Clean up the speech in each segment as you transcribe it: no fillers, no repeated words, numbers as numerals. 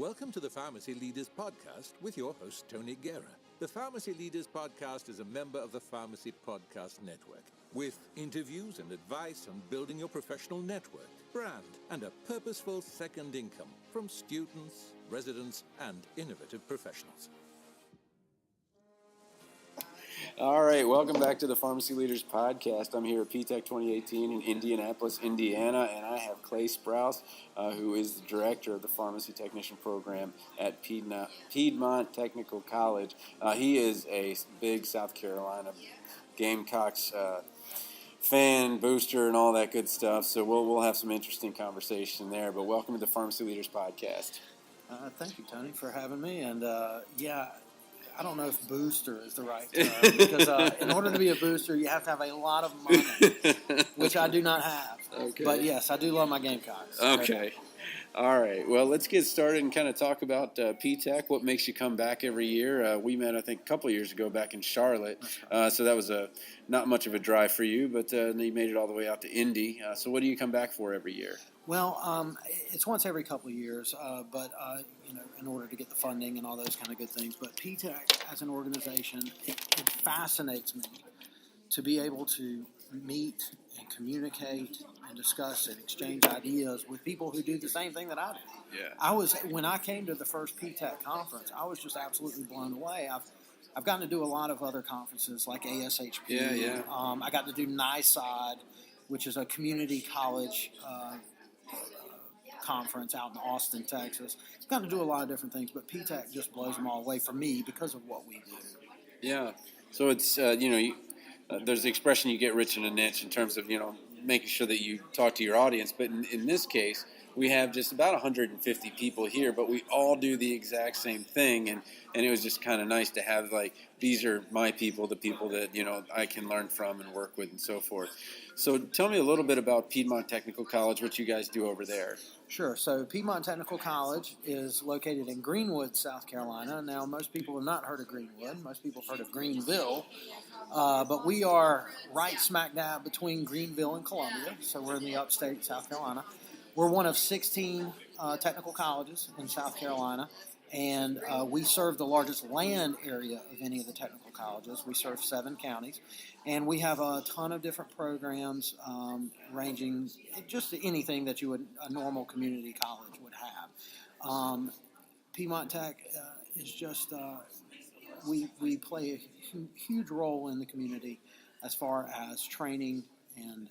Welcome to the Pharmacy Leaders Podcast with your host, Tony Guerra. The Pharmacy Leaders Podcast is a member of the Pharmacy Podcast Network, with interviews and advice on building your professional network, brand, and a purposeful second income from students, residents, and innovative professionals. All right, welcome back to the Pharmacy Leaders Podcast. I'm here at PTEC 2018 in Indianapolis, Indiana, and I have Clay Sprouse, who is the director of the Pharmacy Technician Program at Piedmont Technical College. He is a big South Carolina Gamecocks fan, booster, and all that good stuff, so we'll have some interesting conversation there. But welcome to the Pharmacy Leaders Podcast. Thank you, Tony, for having me, and I don't know if booster is the right term, because in order to be a booster, you have to have a lot of money, which I do not have. Okay. But yes, I do love my Gamecocks. Okay. All right. Well, let's get started and kind of talk about PTEC, what makes you come back every year. We met, I think, a couple of years ago back in Charlotte, so that was not much of a drive for you, but you made it all the way out to Indy. So what do you come back for every year? Well, it's once every couple of years, but in order to get the funding and all those kind of good things. But PTEC, as an organization, it fascinates me to be able to meet and communicate and discuss and exchange ideas with people who do the same thing that I do. Yeah. When I came to the first PTEC conference, I was just absolutely blown away. I've gotten to do a lot of other conferences like ASHP. Yeah. I got to do NISOD, which is a community college conference out in Austin, Texas. I've gotten to do a lot of different things, but PTEC just blows them all away for me because of what we do. Yeah. So it's, there's the expression you get rich in a niche in terms of, making sure that you talk to your audience. But in this case, we have just about 150 people here, but we all do the exact same thing. And it was just kind of nice to have, these are my people, the people that, I can learn from and work with and so forth. So tell me a little bit about Piedmont Technical College, what you guys do over there. Sure. So Piedmont Technical College is located in Greenwood, South Carolina. Now, most people have not heard of Greenwood. Most people have heard of Greenville. But we are right smack dab between Greenville and Columbia. So we're in the upstate South Carolina. We're one of 16 technical colleges in South Carolina. And we serve the largest land area of any of the technical colleges. We serve 7 counties. And we have a ton of different programs ranging just to anything that a normal community college would have. Piedmont Tech is just, we play a huge role in the community as far as training and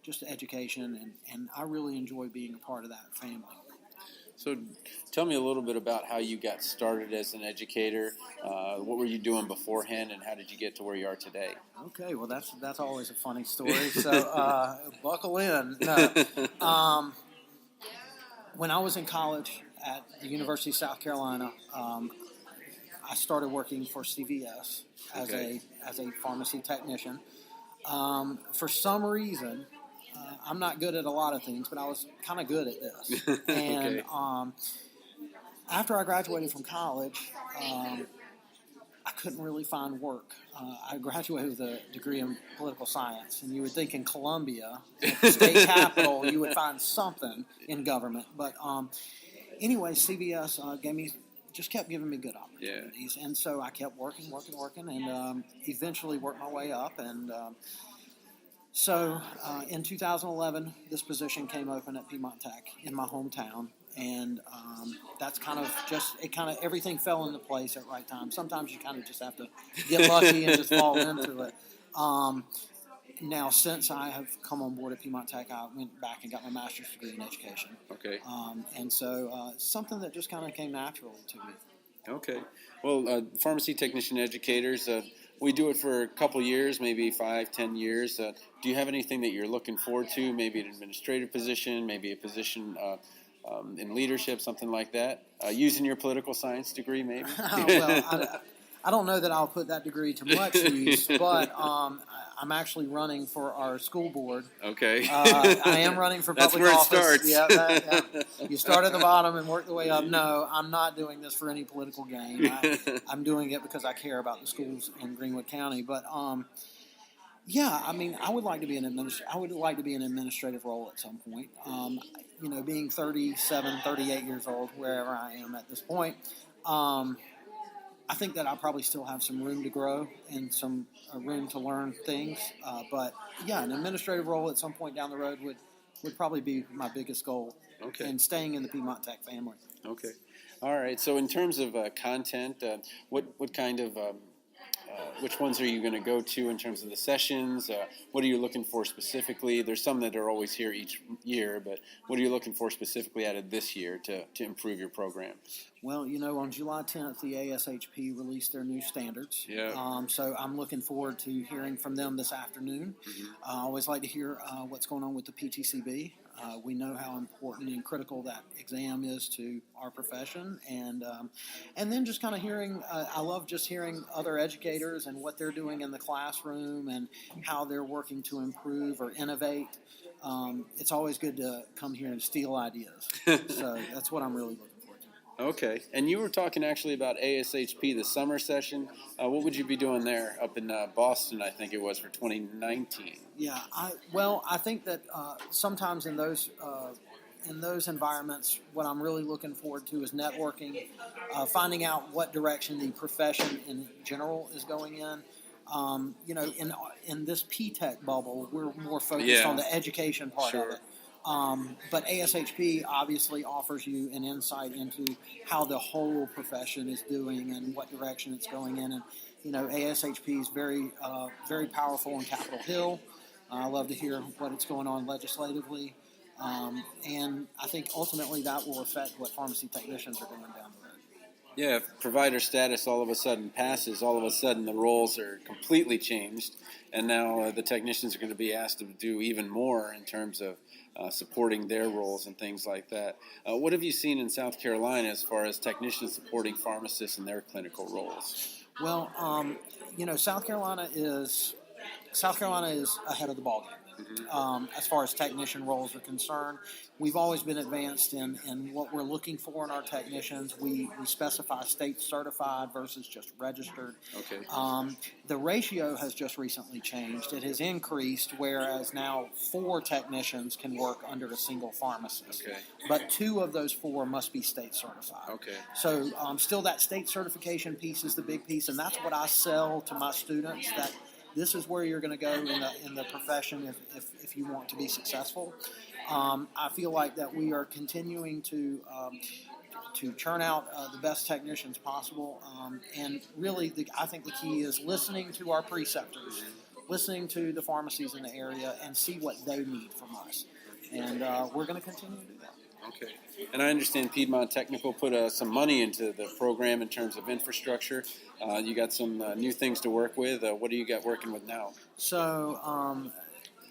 just education. And I really enjoy being a part of that family. So tell me a little bit about how you got started as an educator. What were you doing beforehand, and how did you get to where you are today? Okay, well, that's always a funny story, so buckle in. No. When I was in college at the University of South Carolina, I started working for CVS as a pharmacy technician. For some reason, I'm not good at a lot of things, but I was kind of good at this. And after I graduated from college, I couldn't really find work. I graduated with a degree in political science, and you would think in Columbia, at the state capital, you would find something in government. But anyway, CVS just kept giving me good opportunities. Yeah. And so I kept working, and eventually worked my way up. And so in 2011, this position came open at Piedmont Tech in my hometown. And that's everything fell into place at the right time. Sometimes you kind of just have to get lucky and just fall into it. Now, since I have come on board at Piedmont Tech, I went back and got my master's degree in education. Okay. And so something that just kind of came naturally to me. Okay. Well, pharmacy technician educators, we do it for a couple years, maybe 5-10 years. Do you have anything that you're looking forward to, maybe an administrative position, maybe a position in leadership, something like that? Using your political science degree, maybe? Well, I don't know that I'll put that degree to much use, but I'm actually running for our school board. Okay. I am running for public office. That's where it starts. Yeah. You start at the bottom and work the way up. No, I'm not doing this for any political gain. I'm doing it because I care about the schools in Greenwood County. But I would like to be an administrative role at some point. being 37, 38 years old, wherever I am at this point, I think that I probably still have some room to grow and some room to learn things. But yeah, an administrative role at some point down the road would probably be my biggest goal. Okay. And staying in the Piedmont Tech family. Okay. All right. So in terms of content, what kind of which ones are you going to go to in terms of the sessions? What are you looking for specifically? There's some that are always here each year, but what are you looking for specifically out of this year to improve your program? Well, on July 10th, the ASHP released their new standards. Yeah. So I'm looking forward to hearing from them this afternoon. I always like to hear what's going on with the PTCB. We know how important and critical that exam is to our profession, and then just kind of hearing. I love just hearing other educators and what they're doing in the classroom and how they're working to improve or innovate. It's always good to come here and steal ideas. So that's what I'm really looking forward to. Okay, and you were talking actually about ASHP, the summer session. What would you be doing there up in Boston, I think it was, for 2019? Yeah, I think that sometimes in those environments, what I'm really looking forward to is networking, finding out what direction the profession in general is going in. In this PTEC bubble, we're more focused on the education part of it. But ASHP obviously offers you an insight into how the whole profession is doing and what direction it's going in. And, ASHP is very, very powerful on Capitol Hill. I love to hear what it's going on legislatively. And I think ultimately that will affect what pharmacy technicians are doing down the road. Yeah, if provider status all of a sudden passes, all of a sudden the roles are completely changed, and now the technicians are going to be asked to do even more in terms of supporting their roles and things like that. What have you seen in South Carolina as far as technicians supporting pharmacists in their clinical roles? Well, South Carolina is ahead of the ballgame. As far as technician roles are concerned, we've always been advanced in what we're looking for in our technicians. We specify state certified versus just registered. Okay. The ratio has just recently changed. It has increased, whereas now 4 technicians can work under a single pharmacist. Okay. But 2 of those 4 must be state certified. Okay. So still that state certification piece is the big piece, and that's what I sell to my students, that this is where you're going to go in the profession if you want to be successful. I feel like that we are continuing to churn out the best technicians possible. And really, I think the key is listening to our preceptors, listening to the pharmacies in the area, and see what they need from us. And we're going to continue to do that. Okay. And I understand Piedmont Technical put some money into the program in terms of infrastructure. You got some new things to work with. What do you got working with now? So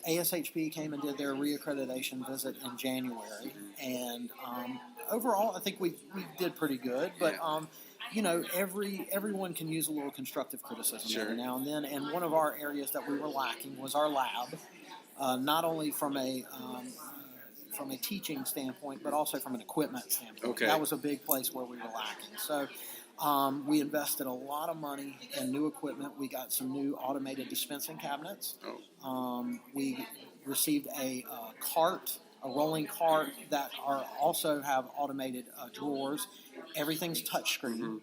ASHP came and did their reaccreditation visit in January. And overall, I think we did pretty good. But, everyone can use a little constructive criticism every now and then. And one of our areas that we were lacking was our lab, not only from a teaching standpoint, but also from an equipment standpoint. Okay. That was a big place where we were lacking. So we invested a lot of money in new equipment. We got some new automated dispensing cabinets. We received a rolling cart that also have automated drawers. Everything's touchscreen.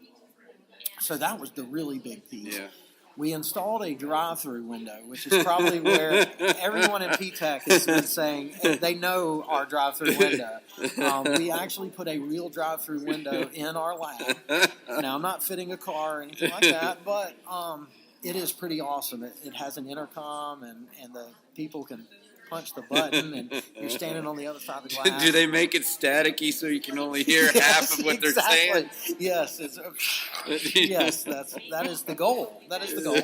So that was the really big piece. Yeah. We installed a drive-through window, which is probably where everyone in PTEC has been saying they know our drive-through window. We actually put a real drive-through window in our lab. Now, I'm not fitting a car or anything like that, but it is pretty awesome. It has an intercom, and the people can punch the button, and you're standing on the other side of the glass. Do they make it staticky so you can only hear half of what they're saying? Yes, yes, that is the goal. That is the goal.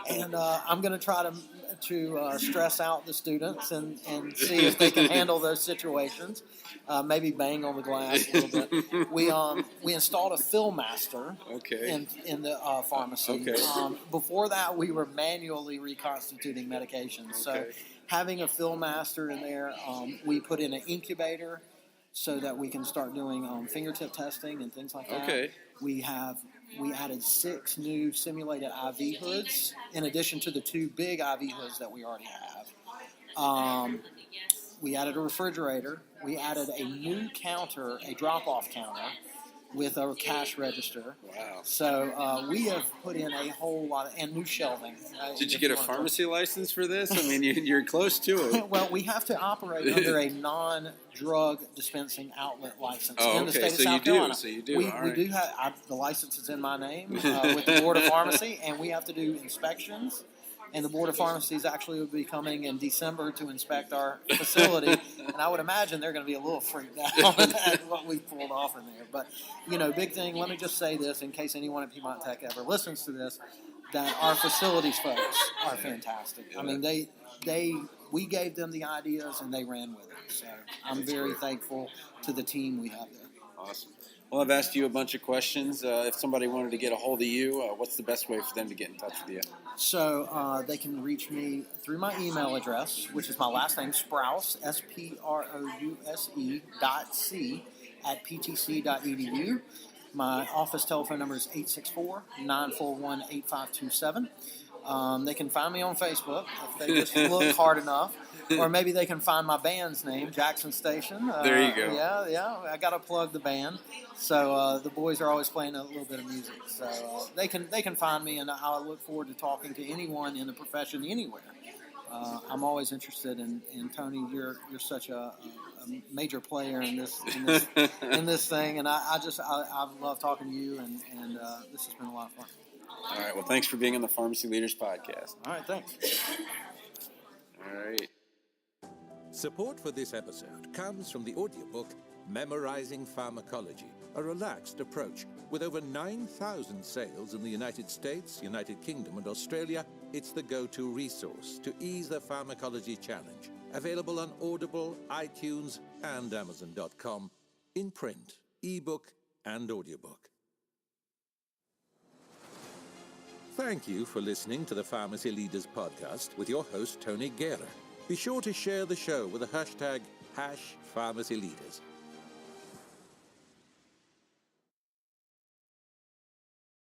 And I'm going to try to stress out the students and see if they can handle those situations. Maybe bang on the glass a little bit. We installed a fill master in the pharmacy. Okay. Before that, we were manually reconstituting medications. So having a fill master in there, we put in an incubator so that we can start doing fingertip testing and things like that. Okay. We added 6 new simulated IV hoods in addition to the 2 big IV hoods that we already have. We added a refrigerator. We added a new counter, a drop-off counter, with a cash register. Wow. So we have put in a whole lot of, and new shelving. Did you get a pharmacy license for this? I mean, you're close to it. Well, we have to operate under a non-drug dispensing outlet license in the state of South Carolina. So you do. We do have the license is in my name with the Board of Pharmacy, and we have to do inspections. And the Board of Pharmacies actually will be coming in December to inspect our facility. And I would imagine they're going to be a little freaked out at what we pulled off in there. But, big thing, let me just say this in case anyone at Piedmont Tech ever listens to this, that our facilities folks are fantastic. I mean, we gave them the ideas and they ran with it. So I'm very thankful to the team we have there. Awesome. Well, I've asked you a bunch of questions. If somebody wanted to get a hold of you, what's the best way for them to get in touch with you? So they can reach me through my email address, which is my last name, Sprouse, SPROUSE .C at PTC.edu. My office telephone number is 864-941-8527. They can find me on Facebook if they just look hard enough. Or maybe they can find my band's name, Jackson Station. There you go. Yeah. I got to plug the band. So the boys are always playing a little bit of music. So they can find me, and I look forward to talking to anyone in the profession anywhere. I'm always interested in Tony. You're such a major player in this thing, and I love talking to you, and this has been a lot of fun. All right. Well, thanks for being on the Pharmacy Leaders Podcast. All right. Thanks. All right. Support for this episode comes from the audiobook Memorizing Pharmacology, a relaxed approach. With over 9,000 sales in the United States, United Kingdom, and Australia, it's the go-to resource to ease the pharmacology challenge. Available on Audible, iTunes, and Amazon.com, in print, ebook, and audiobook. Thank you for listening to the Pharmacy Leaders Podcast with your host, Tony Guerra. Be sure to share the show with the hashtag #PharmacyLeaders.